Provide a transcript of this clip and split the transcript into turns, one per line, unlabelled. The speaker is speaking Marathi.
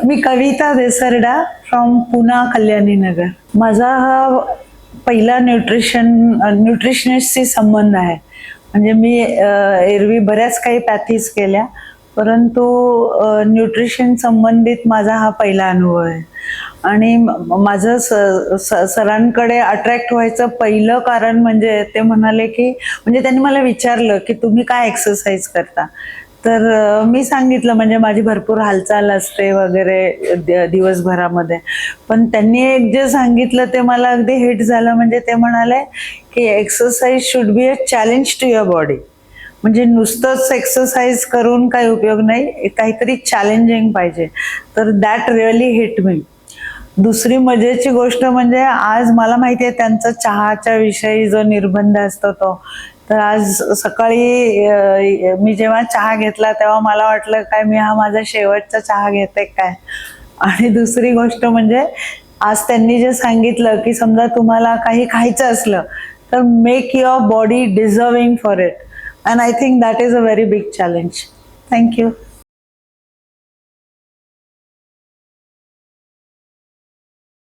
मी कविता देसरडा फ्रॉम पुना कल्याणी नगर. माझा हा पहिला न्यूट्रिशनिस्टशी संबंध आहे. म्हणजे मी एरवी बऱ्याच काही पॅथीज केल्या, परंतु न्यूट्रिशन संबंधित माझा हा पहिला अनुभव आहे. आणि माझं सरांकडे अट्रॅक्ट व्हायचं पहिलं कारण म्हणजे ते म्हणाले की, म्हणजे त्यांनी मला विचारलं की तुम्ही काय एक्सरसाइज करता. तर मी सांगितलं म्हणजे माझी भरपूर हालचाल असते वगैरे दिवसभरामध्ये. पण त्यांनी एक जे सांगितलं ते मला अगदी हिट झालं. म्हणजे ते म्हणाले की exercise should be a challenge to your body. म्हणजे नुसतंच एक्सरसाइज करून काही उपयोग नाही, काहीतरी चॅलेंजिंग पाहिजे. तर दॅट रिअली हिट मी. दुसरी मजेची गोष्ट म्हणजे आज मला माहिती आहे त्यांचा चहाच्या विषयी जो निर्बंध असतो तो. तर आज सकाळी मी जेव्हा चहा घेतला तेव्हा मला वाटलं काय मी हा माझा शेवटचा चहा घेते काय. आणि दुसरी गोष्ट म्हणजे आज त्यांनी जे सांगितलं की समजा तुम्हाला काही खायचं असलं तर make your body deserving for it. And I think that is a very big challenge. Thank you.